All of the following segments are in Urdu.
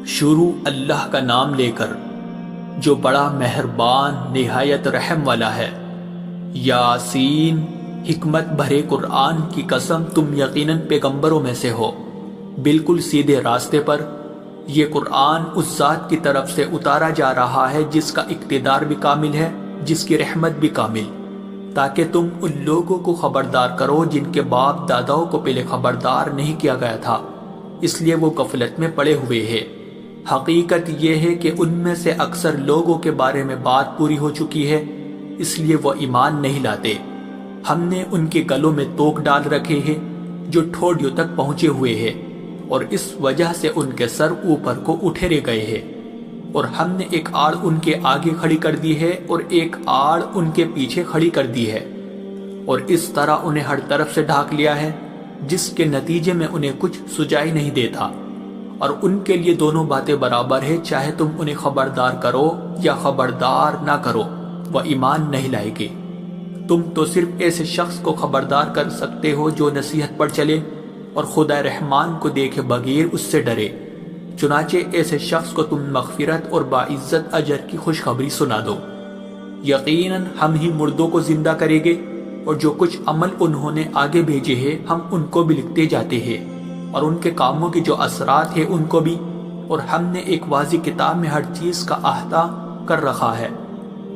شروع اللہ کا نام لے کر جو بڑا مہربان نہایت رحم والا ہے۔ یاسین، حکمت بھرے قرآن کی قسم، تم یقیناً پیغمبروں میں سے ہو، بالکل سیدھے راستے پر۔ یہ قرآن اس ذات کی طرف سے اتارا جا رہا ہے جس کا اقتدار بھی کامل ہے، جس کی رحمت بھی کامل، تاکہ تم ان لوگوں کو خبردار کرو جن کے باپ داداؤں کو پہلے خبردار نہیں کیا گیا تھا، اس لیے وہ غفلت میں پڑے ہوئے ہیں۔ حقیقت یہ ہے کہ ان میں سے اکثر لوگوں کے بارے میں بات پوری ہو چکی ہے، اس لیے وہ ایمان نہیں لاتے۔ ہم نے ان کے گلوں میں توق ڈال رکھے ہیں جو ٹھوڑیوں تک پہنچے ہوئے ہیں، اور اس وجہ سے ان کے سر اوپر کو اٹھیرے گئے ہیں، اور ہم نے ایک آڑ ان کے آگے کھڑی کر دی ہے اور ایک آڑ ان کے پیچھے کھڑی کر دی ہے، اور اس طرح انہیں ہر طرف سے ڈھانک لیا ہے، جس کے نتیجے میں انہیں کچھ سجائی نہیں دیتا۔ اور ان کے لیے دونوں باتیں برابر ہے، چاہے تم انہیں خبردار کرو یا خبردار نہ کرو، وہ ایمان نہیں لائے گے۔ تم تو صرف ایسے شخص کو خبردار کر سکتے ہو جو نصیحت پر چلے اور خدا رحمان کو دیکھے بغیر اس سے ڈرے، چنانچہ ایسے شخص کو تم مغفرت اور باعزت اجر کی خوشخبری سنا دو۔ یقیناً ہم ہی مردوں کو زندہ کریں گے، اور جو کچھ عمل انہوں نے آگے بھیجے ہیں ہم ان کو بھی لکھتے جاتے ہیں، اور ان کے کاموں کے جو اثرات ہیں ان کو بھی، اور ہم نے ایک واضح کتاب میں ہر چیز کا احاطہ کر رکھا ہے۔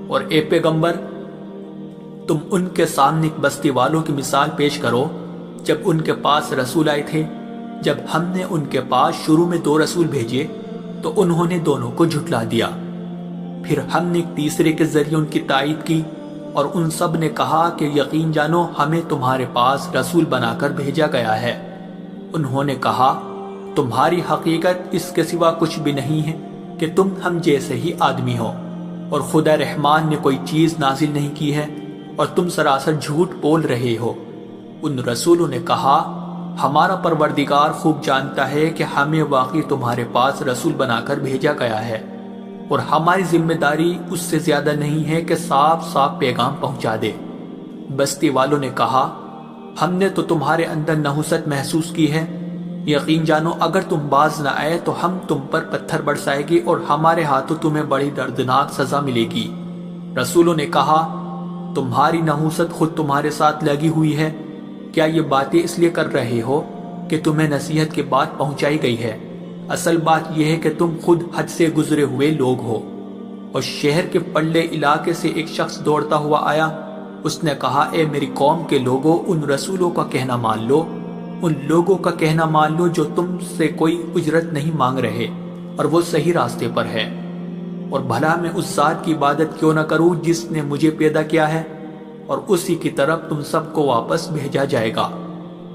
اور اے پیغمبر، تم ان کے سامنے ایک بستی والوں کی مثال پیش کرو جب ان کے پاس رسول آئے تھے۔ جب ہم نے ان کے پاس شروع میں 2 رسول بھیجے تو انہوں نے دونوں کو جھٹلا دیا، پھر ہم نے ایک تیسرے کے ذریعے ان کی تائید کی، اور ان سب نے کہا کہ یقین جانو ہمیں تمہارے پاس رسول بنا کر بھیجا گیا ہے۔ انہوں نے کہا تمہاری حقیقت اس کے سوا کچھ بھی نہیں ہے کہ تم ہم جیسے ہی آدمی ہو، اور خدا رحمان نے کوئی چیز نازل نہیں کی ہے، اور تم سراسر جھوٹ بول رہے ہو۔ ان رسولوں نے کہا ہمارا پروردگار خوب جانتا ہے کہ ہمیں واقعی تمہارے پاس رسول بنا کر بھیجا گیا ہے، اور ہماری ذمہ داری اس سے زیادہ نہیں ہے کہ صاف صاف پیغام پہنچا دے۔ بستی والوں نے کہا ہم نے تو تمہارے اندر نحوست محسوس کی ہے، یقین جانو اگر تم باز نہ آئے تو ہم تم پر پتھر برسائے گی اور ہمارے ہاتھوں تمہیں بڑی دردناک سزا ملے گی۔ رسولوں نے کہا تمہاری نحوست خود تمہارے ساتھ لگی ہوئی ہے، کیا یہ باتیں اس لیے کر رہے ہو کہ تمہیں نصیحت کی بات پہنچائی گئی ہے؟ اصل بات یہ ہے کہ تم خود حد سے گزرے ہوئے لوگ ہو۔ اور شہر کے پلے علاقے سے ایک شخص دوڑتا ہوا آیا، اس نے کہا اے میری قوم کے لوگوں، ان رسولوں کا کہنا مان لو، ان لوگوں کا کہنا مان لو جو تم سے کوئی اجرت نہیں مانگ رہے اور وہ صحیح راستے پر ہے، اور بھلا میں اس ذات کی عبادت کیوں نہ کروں جس نے مجھے پیدا کیا ہے، اور اسی کی طرف تم سب کو واپس بھیجا جائے گا۔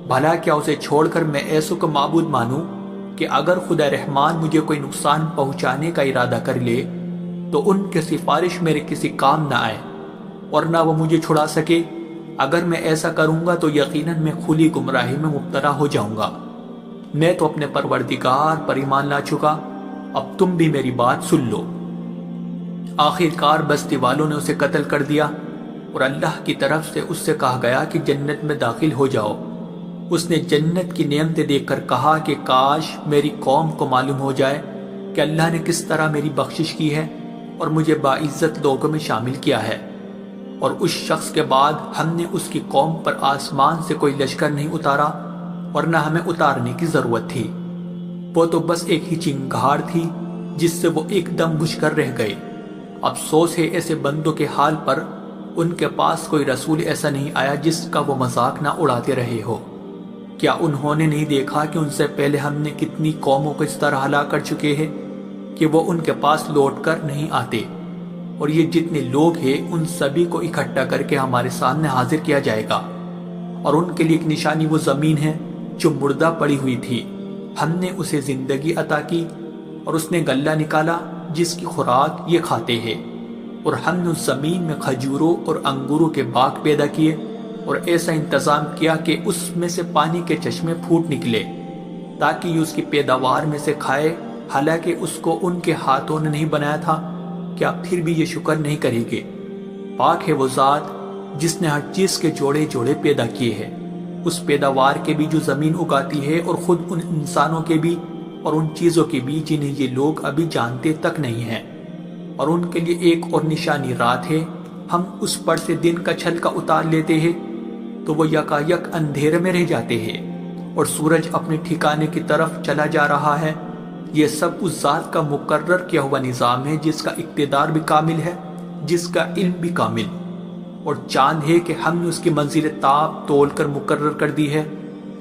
بھلا کیا اسے چھوڑ کر میں ایسوں کو معبود مانوں کہ اگر خدا رحمان مجھے کوئی نقصان پہنچانے کا ارادہ کر لے تو ان کی سفارش میرے کسی کام نہ آئے اور نہ وہ مجھے چھڑا سکے؟ اگر میں ایسا کروں گا تو یقیناً میں کھلی گمراہی میں مبتلا ہو جاؤں گا۔ میں تو اپنے پروردگار پر ایمان لا چکا، اب تم بھی میری بات سن لو۔ آخر کار بستی والوں نے اسے قتل کر دیا، اور اللہ کی طرف سے اس سے کہا گیا کہ جنت میں داخل ہو جاؤ۔ اس نے جنت کی نعمتیں دیکھ کر کہا کہ کاش میری قوم کو معلوم ہو جائے کہ اللہ نے کس طرح میری بخشش کی ہے اور مجھے باعزت لوگوں میں شامل کیا ہے۔ اور اس شخص کے بعد ہم نے اس کی قوم پر آسمان سے کوئی لشکر نہیں اتارا، اور نہ ہمیں اتارنے کی ضرورت تھی، وہ تو بس ایک ہی چنگھاڑ تھی جس سے وہ ایک دم بجھ کر رہ گئے۔ افسوس ہے ایسے بندوں کے حال پر، ان کے پاس کوئی رسول ایسا نہیں آیا جس کا وہ مذاق نہ اڑاتے رہے ہو۔ کیا انہوں نے نہیں دیکھا کہ ان سے پہلے ہم نے کتنی قوموں کو اس طرح ہلاک کر چکے ہیں کہ وہ ان کے پاس لوٹ کر نہیں آتے؟ اور یہ جتنے لوگ ہیں ان سبھی کو اکٹھا کر کے ہمارے سامنے حاضر کیا جائے گا، اور ان کے لیے ایک نشانی وہ زمین ہے جو مردہ پڑی ہوئی تھی، ہم نے اسے زندگی عطا کی، اور اس نے غلہ نکالا جس کی خوراک یہ کھاتے ہیں، اور ہم نے اس زمین میں کھجوروں اور انگوروں کے باغ پیدا کیے، اور ایسا انتظام کیا کہ اس میں سے پانی کے چشمے پھوٹ نکلے تاکہ یہ اس کی پیداوار میں سے کھائے، حالانکہ اس کو ان کے ہاتھوں نے نہیں بنایا تھا۔ کیا پھر بھی یہ شکر نہیں کریں گے؟ پاک ہے وہ ذات جس نے ہر چیز کے جوڑے جوڑے پیدا کیے ہیں، اس پیداوار کے بھی جو زمین اگاتی ہے اور خود ان انسانوں کے بھی اور ان چیزوں کے بھی جنہیں یہ لوگ ابھی جانتے تک نہیں ہیں، اور ان کے لیے ایک اور نشانی رات ہے، ہم اس پر سے دن کا چھلکا اتار لیتے ہیں تو وہ یکایک اندھیرے میں رہ جاتے ہیں اور سورج اپنے ٹھکانے کی طرف چلا جا رہا ہے۔ یہ سب اس ذات کا مقرر کیا ہوا نظام ہے جس کا اقتدار بھی کامل ہے، جس کا علم بھی کامل، اور چاند ہے کہ ہم نے اس کی منزل تاب تول کر مقرر کر دی ہے،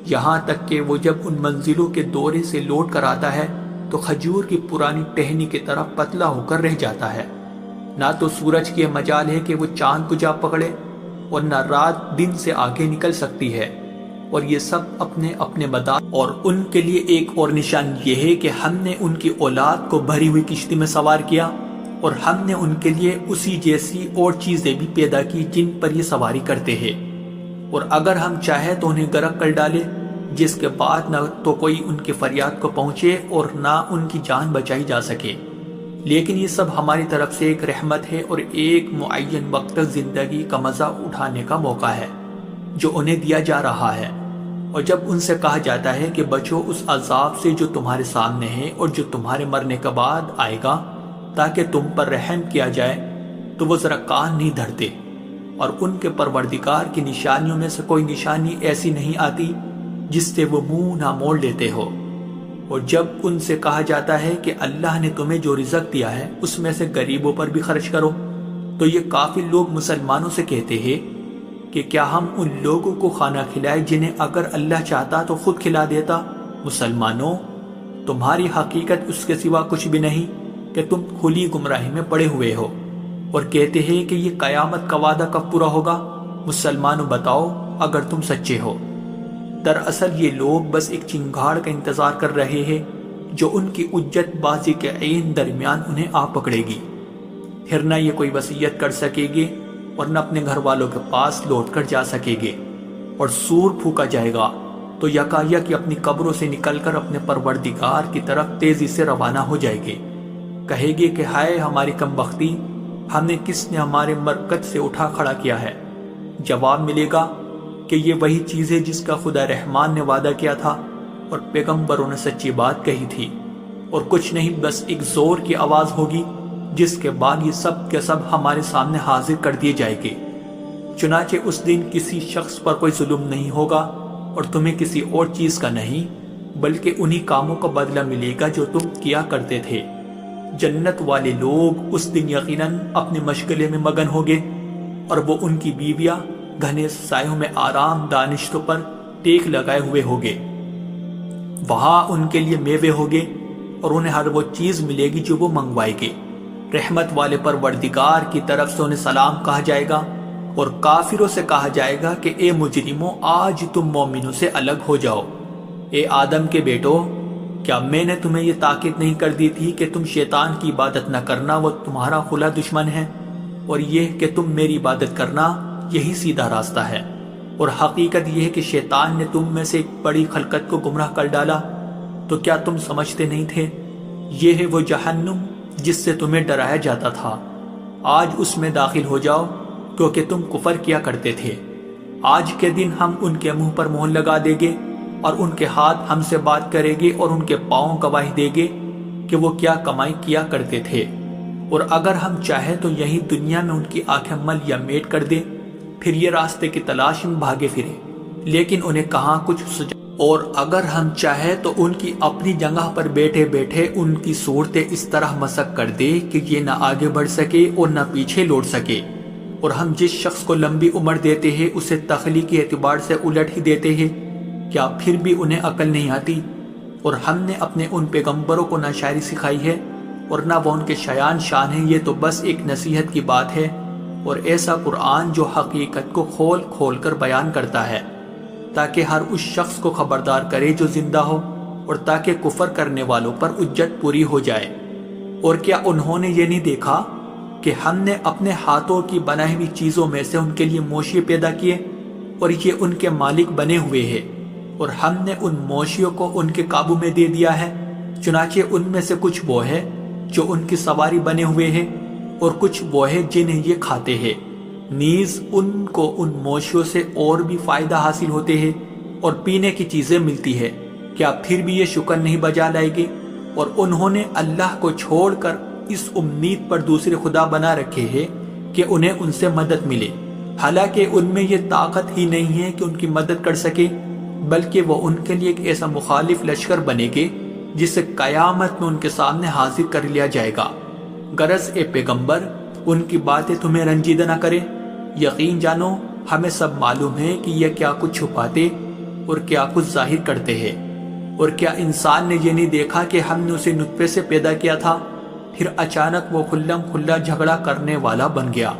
یہاں تک کہ وہ جب ان منزلوں کے دورے سے لوٹ کر آتا ہے تو کھجور کی پرانی ٹہنی کی طرح پتلا ہو کر رہ جاتا ہے۔ نہ تو سورج کی مجال ہے کہ وہ چاند کو جا پکڑے اور نہ رات دن سے آگے نکل سکتی ہے، اور یہ سب اپنے اپنے مدار، اور ان کے لیے ایک اور نشان یہ ہے کہ ہم نے ان کی اولاد کو بھری ہوئی کشتی میں سوار کیا، اور ہم نے ان کے لیے اسی جیسی اور چیزیں بھی پیدا کی جن پر یہ سواری کرتے ہیں، اور اگر ہم چاہیں تو انہیں غرق کر ڈالے، جس کے بعد نہ تو کوئی ان کی فریاد کو پہنچے اور نہ ان کی جان بچائی جا سکے۔ لیکن یہ سب ہماری طرف سے ایک رحمت ہے اور ایک معین وقت تک زندگی کا مزہ اٹھانے کا موقع ہے جو انہیں دیا جا رہا ہے۔ اور جب ان سے کہا جاتا ہے کہ بچو اس عذاب سے جو تمہارے سامنے ہے اور جو تمہارے مرنے کے بعد آئے گا تاکہ تم پر رحم کیا جائے، تو وہ ذرا کان نہیں دھرتے، اور ان کے پروردگار کی نشانیوں میں سے کوئی نشانی ایسی نہیں آتی جس سے وہ منہ نہ موڑ لیتے ہو۔ اور جب ان سے کہا جاتا ہے کہ اللہ نے تمہیں جو رزق دیا ہے اس میں سے غریبوں پر بھی خرچ کرو، تو یہ کافر لوگ مسلمانوں سے کہتے ہیں کہ کیا ہم ان لوگوں کو کھانا کھلائے جنہیں اگر اللہ چاہتا تو خود کھلا دیتا؟ مسلمانوں، تمہاری حقیقت اس کے سوا کچھ بھی نہیں کہ تم کھلی گمراہی میں پڑے ہوئے ہو، اور کہتے ہیں کہ یہ قیامت کا وعدہ کب پورا ہوگا؟ مسلمانوں بتاؤ اگر تم سچے ہو۔ دراصل یہ لوگ بس ایک چنگاڑ کا انتظار کر رہے ہیں جو ان کی حجت بازی کے عین درمیان انہیں آ پکڑے گی، پھر نہ یہ کوئی وصیت کر سکے گے اور نہ اپنے گھر والوں کے پاس لوٹ کر جا سکے گے، اور سور پھونکا جائے گا تو یکایک اپنی قبروں سے نکل کر اپنے پروردگار کی طرف تیزی سے روانہ ہو جائے گے، کہے گے کہ ہائے ہماری کم بختی، ہم نے کس نے ہمارے مرکز سے اٹھا کھڑا کیا ہے؟ جواب ملے گا کہ یہ وہی چیز ہے جس کا خدا رحمان نے وعدہ کیا تھا اور پیغمبروں نے سچی بات کہی تھی، اور کچھ نہیں بس ایک زور کی آواز ہوگی جس کے بعد یہ سب کے سب ہمارے سامنے حاضر کر دیے جائیں گے۔ چنانچہ اس دن کسی شخص پر کوئی ظلم نہیں ہوگا اور تمہیں کسی اور چیز کا نہیں بلکہ انہی کاموں کا بدلہ ملے گا جو تم کیا کرتے تھے۔ جنت والے لوگ اس دن یقیناً اپنے مشغلے میں مگن ہوگے، اور وہ ان کی بیویاں گھنے سایوں میں آرام دانشتوں پر ٹیک لگائے ہوئے ہوگے۔ وہاں ان کے لیے میوے ہوگے اور انہیں ہر وہ چیز ملے گی جو وہ منگوائے گے۔ رحمت والے پروردگار کی طرف سے انہیں سلام کہا جائے گا، اور کافروں سے کہا جائے گا کہ اے مجرموں، آج تم مومنوں سے الگ ہو جاؤ۔ اے آدم کے بیٹو، کیا میں نے تمہیں یہ تاکید نہیں کر دی تھی کہ تم شیطان کی عبادت نہ کرنا، وہ تمہارا کھلا دشمن ہے، اور یہ کہ تم میری عبادت کرنا، یہی سیدھا راستہ ہے۔ اور حقیقت یہ ہے کہ شیطان نے تم میں سے ایک بڑی خلقت کو گمراہ کر ڈالا، تو کیا تم سمجھتے نہیں تھے؟ یہ ہے وہ جہنم جس سے تمہیں ڈرایا جاتا تھا، آج اس میں داخل ہو جاؤ کیونکہ تم کفر کیا کرتے تھے۔ آج کے دن ہم ان کے منہ پر مہر لگا دیں گے اور ان کے ہاتھ ہم سے بات کریں گے اور ان کے پاؤں گواہی دیں گے کہ وہ کیا کمائی کیا کرتے تھے، اور اگر ہم چاہیں تو یہی دنیا میں ان کی آنکھیں مل یا میٹ کر دیں، پھر یہ راستے کی تلاش میں بھاگے پھرے، لیکن انہیں کہاں کچھ سجا، اور اگر ہم چاہیں تو ان کی اپنی جگہ پر بیٹھے بیٹھے ان کی صورتیں اس طرح مسخ کر دے کہ یہ نہ آگے بڑھ سکے اور نہ پیچھے لوٹ سکے۔ اور ہم جس شخص کو لمبی عمر دیتے ہیں اسے تخلیقی اعتبار سے الٹ ہی دیتے ہیں، کیا پھر بھی انہیں عقل نہیں آتی؟ اور ہم نے اپنے ان پیغمبروں کو نہ شاعری سکھائی ہے اور نہ وہ ان کے شایان شان ہیں، یہ تو بس ایک نصیحت کی بات ہے، اور ایسا قرآن جو حقیقت کو کھول کھول کر بیان کرتا ہے تاکہ ہر اس شخص کو خبردار کرے جو زندہ ہو، اور تاکہ کفر کرنے والوں پر حجت پوری ہو جائے۔ اور کیا انہوں نے یہ نہیں دیکھا کہ ہم نے اپنے ہاتھوں کی بنائی ہوئی چیزوں میں سے ان کے لیے موشی پیدا کیے اور یہ ان کے مالک بنے ہوئے ہیں، اور ہم نے ان موشیوں کو ان کے قابو میں دے دیا ہے، چنانچہ ان میں سے کچھ وہ ہے جو ان کی سواری بنے ہوئے ہیں اور کچھ وہ ہے جنہیں یہ کھاتے ہیں، نیز ان کو ان موشیوں سے اور بھی فائدہ حاصل ہوتے ہیں اور پینے کی چیزیں ملتی ہے، کیا پھر بھی یہ شکر نہیں بجا لائے گے؟ اور انہوں نے اللہ کو چھوڑ کر اس امید پر دوسرے خدا بنا رکھے ہیں کہ انہیں ان سے مدد ملے، حالانکہ ان میں یہ طاقت ہی نہیں ہے کہ ان کی مدد کر سکے، بلکہ وہ ان کے لیے ایک ایسا مخالف لشکر بنے گے جسے قیامت میں ان کے سامنے حاضر کر لیا جائے گا۔ غرض اے پیغمبر، ان کی باتیں تمہیں رنجیدہ نہ کرے۔ یقین جانو ہمیں سب معلوم ہے کہ یہ کیا کچھ چھپاتے اور کیا کچھ ظاہر کرتے ہیں۔ اور کیا انسان نے یہ نہیں دیکھا کہ ہم نے اسے نطفے سے پیدا کیا تھا، پھر اچانک وہ کھلم کھلا جھگڑا کرنے والا بن گیا۔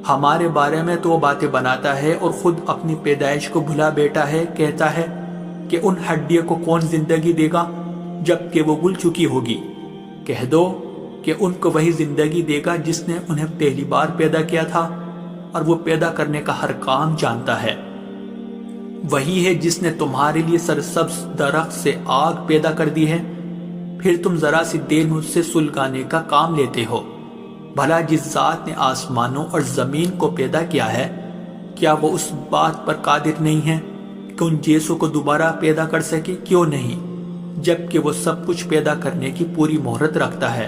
ہمارے بارے میں تو وہ باتیں بناتا ہے اور خود اپنی پیدائش کو بھلا بیٹھا ہے، کہتا ہے کہ ان ہڈیوں کو کون زندگی دے گا جب کہ وہ گل چکی ہوگی۔ کہہ دو کہ ان کو وہی زندگی دے گا جس نے انہیں پہلی بار پیدا کیا تھا، اور وہ پیدا کرنے کا ہر کام جانتا ہے۔ وہی ہے جس نے تمہارے لیے سرسبز درخت سے آگ پیدا کر دی ہے، پھر تم ذرا سی دیر میں اس سے سلگانے کا کام لیتے ہو۔ بھلا جس ذات نے آسمانوں اور زمین کو پیدا کیا ہے، کیا وہ اس بات پر قادر نہیں ہے کہ ان جیسوں کو دوبارہ پیدا کر سکے؟ کیوں نہیں، جبکہ وہ سب کچھ پیدا کرنے کی پوری مہرت رکھتا ہے۔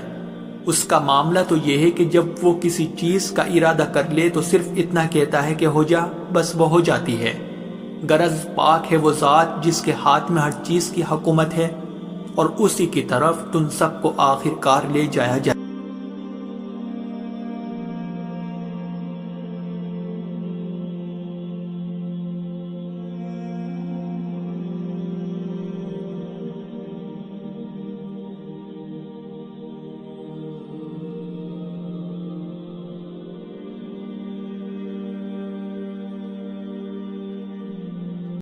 اس کا معاملہ تو یہ ہے کہ جب وہ کسی چیز کا ارادہ کر لے تو صرف اتنا کہتا ہے کہ ہو جا، بس وہ ہو جاتی ہے۔ غرض پاک ہے وہ ذات جس کے ہاتھ میں ہر چیز کی حکومت ہے، اور اسی کی طرف تم سب کو آخر کار لے جایا جائے۔